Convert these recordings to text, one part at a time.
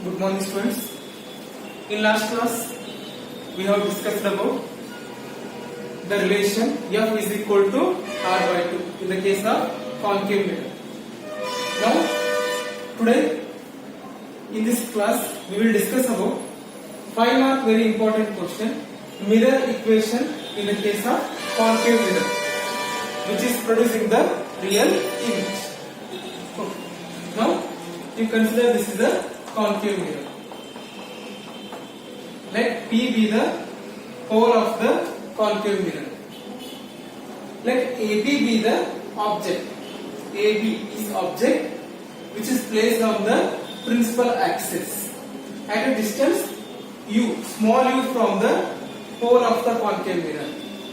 Good morning, students. In last class, we have discussed about the relation F is equal to R by 2 in the case of concave mirror. Now, today in this class, we will discuss about 5 mark very important question, mirror equation in the case of concave mirror, which is producing the real image. Okay. Now, you consider this is a concave mirror. Let P be the pole of the concave mirror. Let AB be the object. AB is object which is placed on the principal axis at a distance u, small u from the pole of the concave mirror.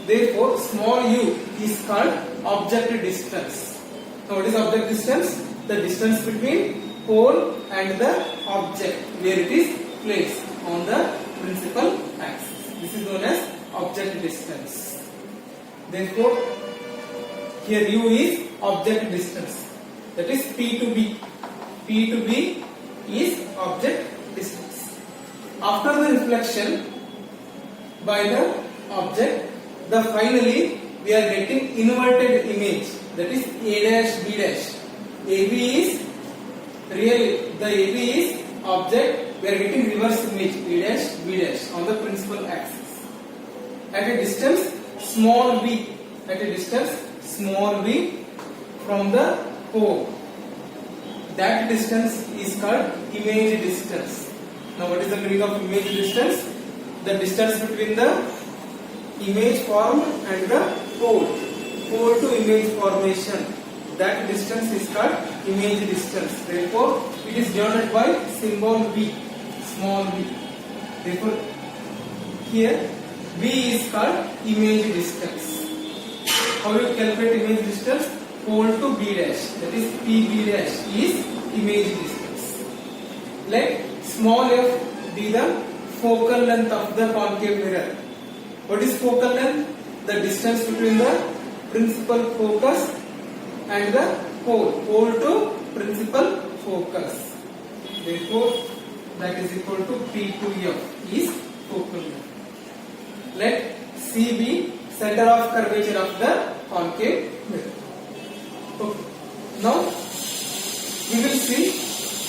Therefore, small u is called object distance. Now, what is object distance? The distance between pole and the object where it is placed on the principal axis. This is known as object distance. Therefore, here u is object distance. That is P to B. P to B is object distance. After the reflection by the object, finally we are getting inverted image. That is A dash B dash. AB is real. The AB is object. We are getting reverse image A dash B dash on the principal axis. At a distance small v. At a distance small v from the pole. That distance is called image distance. Now, what is the meaning of image distance? The distance between the image formed and the pole. Pole to image formation. That distance is called image distance. Therefore, it is denoted by symbol V, small v. Therefore, here V is called image distance. How you calculate image distance? Pole to B dash. That is PB dash is image distance. Let small f be the focal length of the concave mirror. What is focal length? The distance between the principal focus and the pole to principal focus. Therefore, that is equal to P to F is focal length. Let C be center of curvature of the concave mirror. Okay. Now, we will see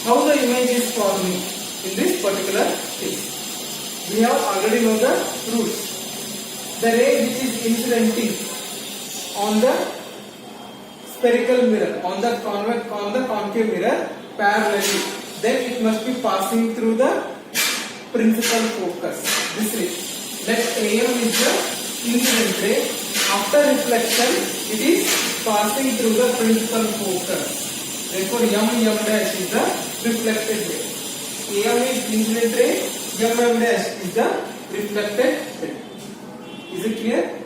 how the image is forming in this particular case. We have already know the rules. The ray which is incidenting on the spherical mirror, on the concave mirror parallelly, then it must be passing through the principal focus. This is, let AM is the incident ray. After reflection, it is passing through the principal focus. Therefore, M dash is the reflected ray. AM is incident ray, M dash is the reflected ray. Is it clear?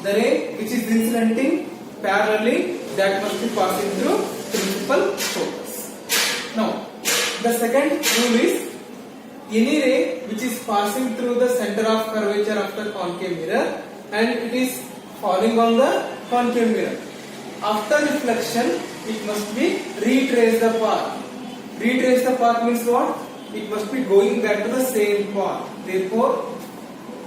The ray which is incidenting parallelly, that must be passing through principal focus. Now, the second rule is, any ray which is passing through the center of curvature of the concave mirror and it is falling on the concave mirror. After reflection, it must be retrace the path. Retrace the path means what? It must be going back to the same path. Therefore,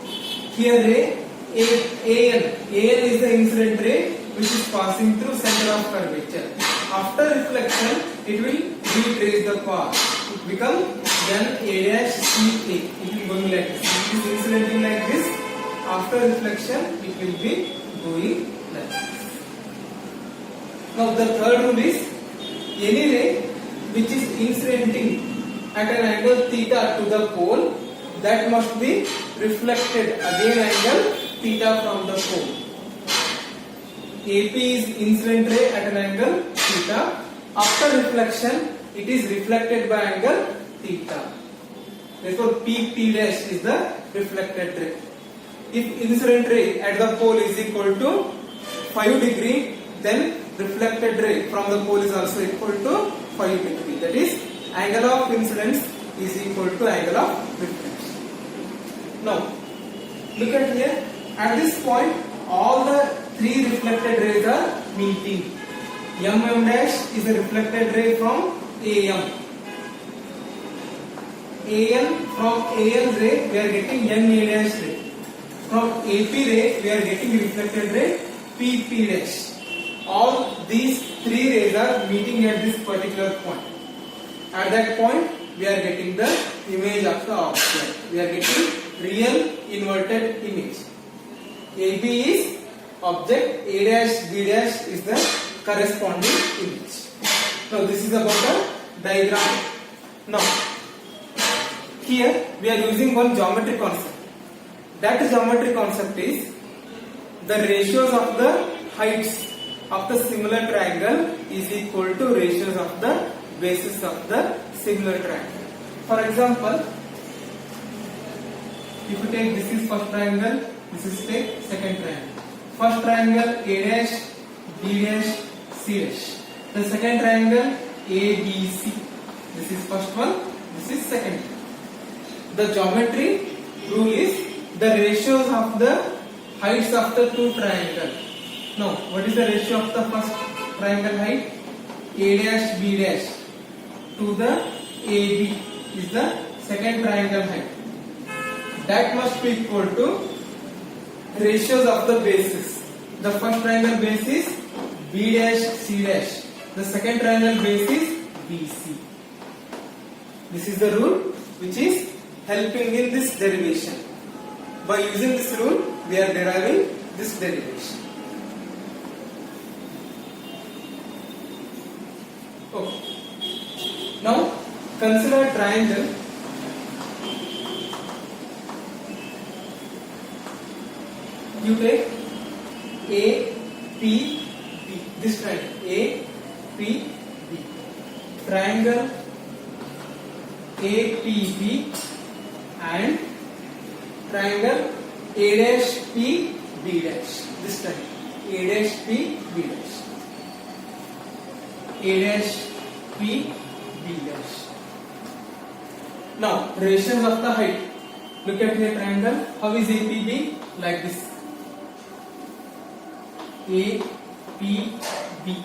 here ray AN is the incident ray which is passing through center of curvature. After reflection, it will retrace the path. It becomes then A dash C A. It will going like this. It is incidenting like this. After reflection, it will be going like this. Now, the third rule is, any ray which is incidenting at an angle theta to the pole, that must be reflected again angle theta from the pole. AP is incident ray at an angle theta. After reflection, it is reflected by angle theta. Therefore, PP dash is the reflected ray. If incident ray at the pole is equal to 5 degree, then reflected ray from the pole is also equal to 5 degree. That is, angle of incidence is equal to angle of reflection. Now, look at here. At this point, all the 3 reflected rays are meeting. M dash is a reflected ray from AM. AN, from AN ray we are getting NA dash ray. From AP ray we are getting reflected ray PP dash. All these three rays are meeting at this particular point. At that point we are getting the image of the object. We are getting real inverted image. AB is object, A dash B dash is the corresponding image. Now this is about the diagram. Now here we are using one geometry concept. That geometry concept is the ratios of the heights of the similar triangle is equal to ratios of the bases of the similar triangle. For example, if you take this is first triangle, this is take second triangle. First triangle A dash, B dash, C dash. The second triangle A, B, C. This is first one, this is second. The geometry rule is the ratios of the heights of the two triangles. Now, what is the ratio of the first triangle height? A dash, B dash to the AB is the second triangle height. That must be equal to ratios of the bases. The first triangle base is B dash, C dash. The second triangle base is BC. This is the rule which is helping in this derivation. By using this rule, we are deriving this derivation. Okay. Now consider a triangle. You take A, P, B. This triangle A, P, B. Triangle A, P, B and triangle A dash P, B dash. This triangle A dash P, B dash. A dash P, B dash. Now ratios of the height. Look at the triangle. How is APB? Like this. A, P, B.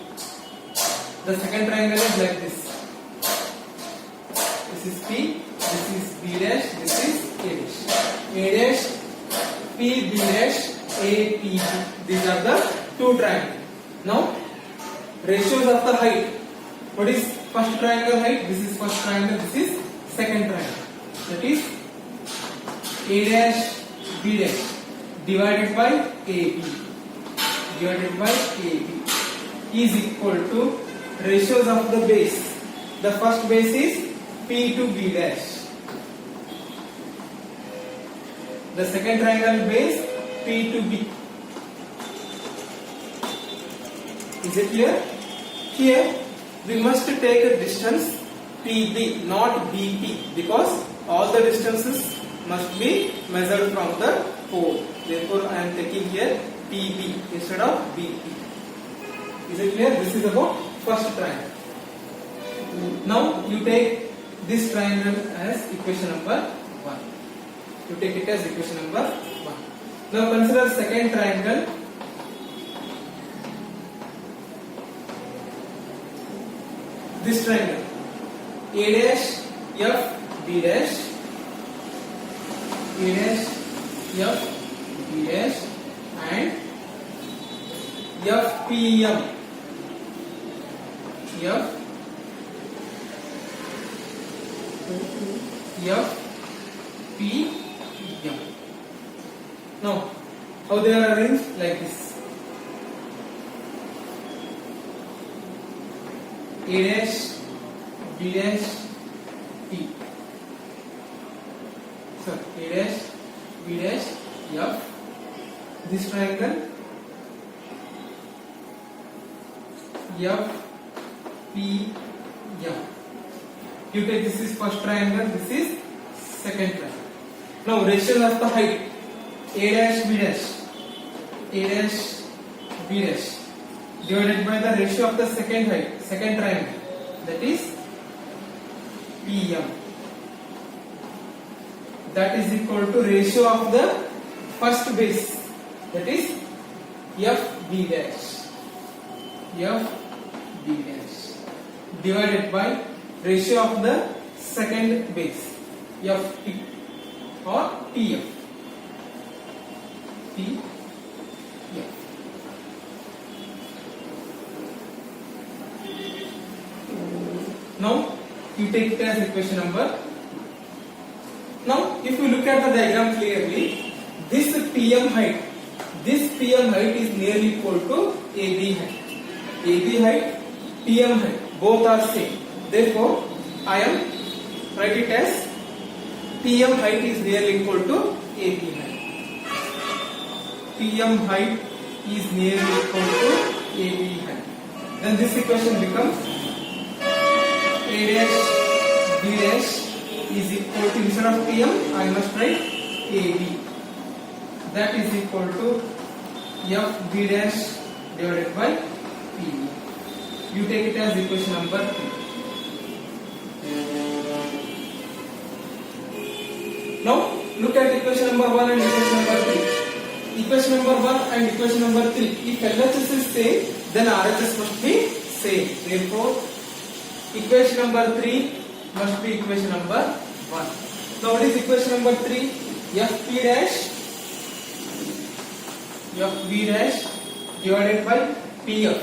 The second triangle is like this. This is P, this is B dash, this is A dash. A dash, P, B dash, A, P, B. These are the two triangles. Now, ratios of the height. What is first triangle height? This is first triangle, this is second triangle. That is A dash, B dash divided by AB. Divided by AB is equal to ratios of the base. The first base is P to B dash. The second triangle base P to B. Is it clear? Here we must take a distance PB, not BP, because all the distances must be measured from the pole. Therefore, I am taking here PB instead of BP. Is it clear? This is about first triangle. Now you take this triangle as equation number 1. You take it as equation number 1. Now consider second triangle. This triangle A dash F B dash, A dash F B dash and FPM. FPM. Now, how they are arranged? Like this. A dash, B dash, P. So, A dash, B dash, F. This triangle F, P, M. You take this is first triangle, this is second triangle. Now ratios of the height A dash, B dash, A dash, B dash divided by the ratio of the second height, second triangle, that is PM. That is equal to ratio of the first base, that is FB dash. FB dash divided by ratio of the second base, FP or PF. PF. Now you take it as equation number. Now if you look at the diagram clearly, this PM height is nearly equal to AB height. AB height, PM height, both are same. Therefore, I am write it as PM height is nearly equal to AB height. PM height is nearly equal to AB height. Then this equation becomes A dash B dash is equal to, instead of PM I must write AB. That is equal to FB dash divided by PB. You take it as equation number 3. Now look at equation number 1 and equation number 3. Equation number 1 and equation number 3. If LHS is same, then RHS must be same. Therefore, equation number 3 must be equation number 1. Now what is equation number 3? FB dash divided by PF.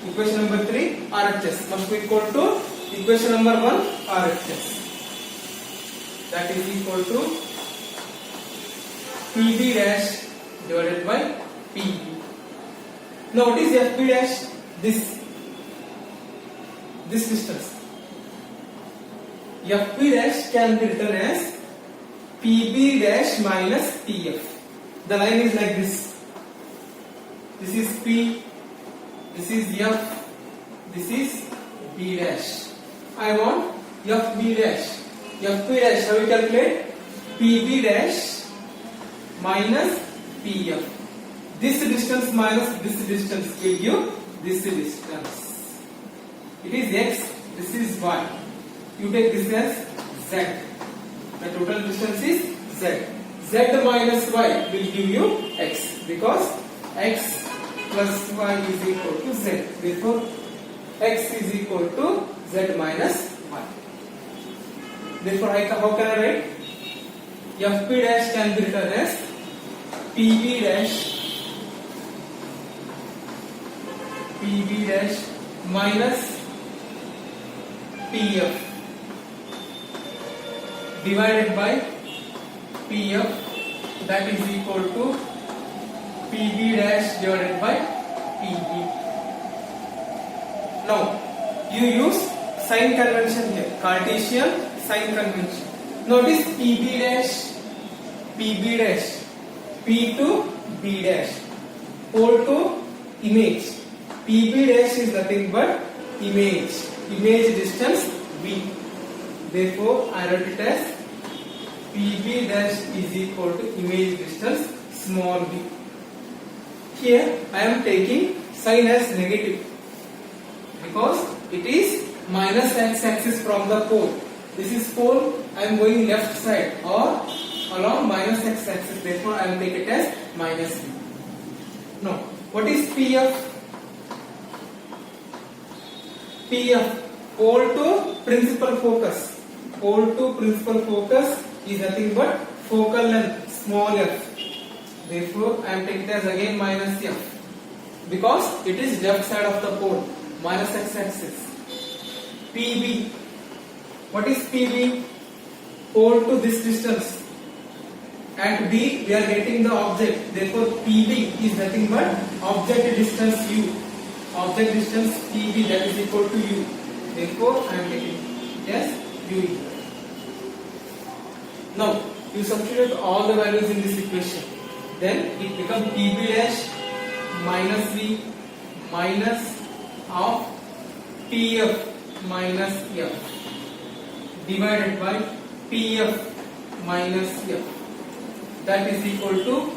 Equation number 3 RHS must be equal to equation number 1 RHS. That is equal to PB dash divided by PB. Now what is FB dash? This distance. FB dash can be written as PB dash minus PF. The line is like this. This is P, this is F, this is B dash. I want FB dash. FB dash, how we calculate? PB dash minus PF. This distance minus this distance will give this distance. It is X, this is Y. You take this as Z. The total distance is Z. Z minus Y will give you X, because X plus Y is equal to Z. Therefore, X is equal to Z minus Y. Therefore, how can I write? FP dash can be written as PB dash minus PF divided by PF, that is equal to PB dash divided by PB. Now you use sign convention here, Cartesian sign convention. Notice PB dash, P to B dash, pole to image. PB dash is nothing but image distance V. Therefore, I write it as PB dash is equal to image distance small v. Here I am taking sign as negative because it is minus x-axis from the pole. This is pole, I am going left side or along minus x-axis. Therefore, I will take it as minus v. Now, what is PF? PF, pole to principal focus. Pole to principal focus is nothing but focal length, small f. Therefore, I am taking it as again minus f, because it is left side of the pole, minus x-axis. PB, what is PB? Pole to this distance. At B, we are getting the object. Therefore, PB is nothing but object distance u. Object distance PB, that is equal to u. Therefore, I am taking yes u. Now, you substitute all the values in this equation. Then it becomes PB dash minus V minus of PF minus F divided by PF minus F. That is equal to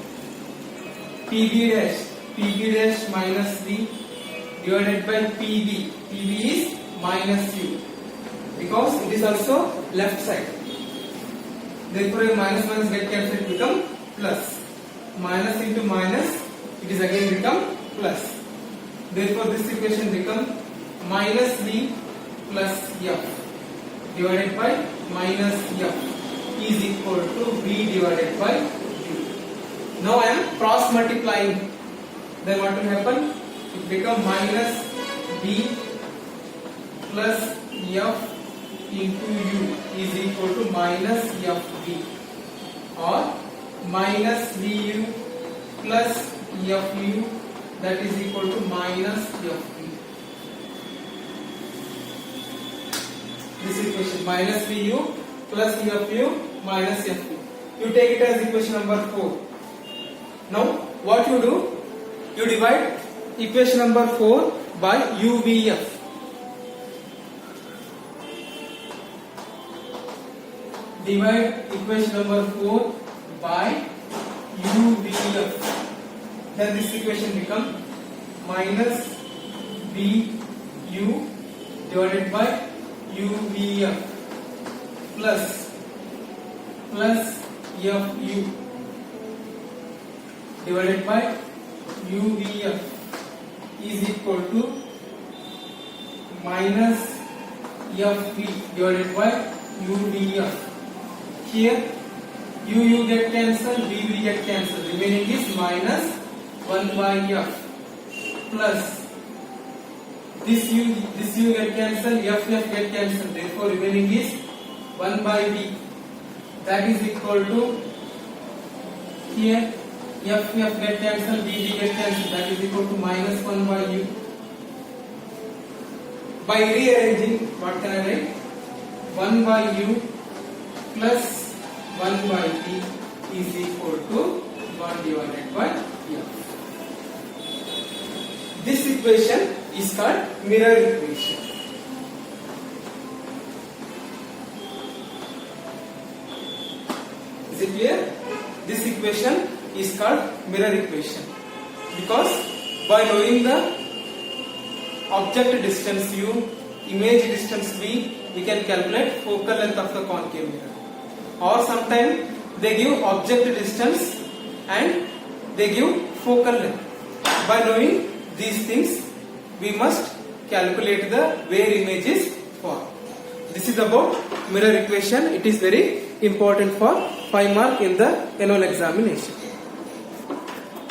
PB dash minus V divided by PB. PB is minus U, because it is also left side. Therefore, minus minus get cancelled, become plus. Minus into minus, it is again become plus. Therefore, this equation become minus V plus F. divided by minus f is equal to b divided by u. Now I am cross multiplying. Then what will happen? It become minus b plus f into u is equal to minus fb, or minus vu plus fu, that is equal to minus fv. This equation minus vu plus fu minus fu. You take it as equation number 4. Now what you do? You divide equation number 4 by uvf. Divide equation number 4 by uvf. Then this equation become minus bu divided by uvf plus fu divided by uvf is equal to minus fv divided by uvf. Here u get cancelled, v get cancelled. Remaining is minus 1 by f plus this u get cancelled, f get cancelled. Therefore, remaining is 1 by v. That is equal to, here f get cancelled, v get cancelled. That is equal to minus 1 by u. By rearranging, what can I write? 1 by u plus 1 by v is equal to 1 divided by f. This equation is called mirror equation. Is it clear? This equation is called mirror equation because by knowing the object distance u, image distance v, we can calculate focal length of the concave mirror. Or sometimes they give object distance and they give focal length. By knowing these things, we must calculate the where image is formed. This is about mirror equation. It is very important for 5 mark in the annual examination.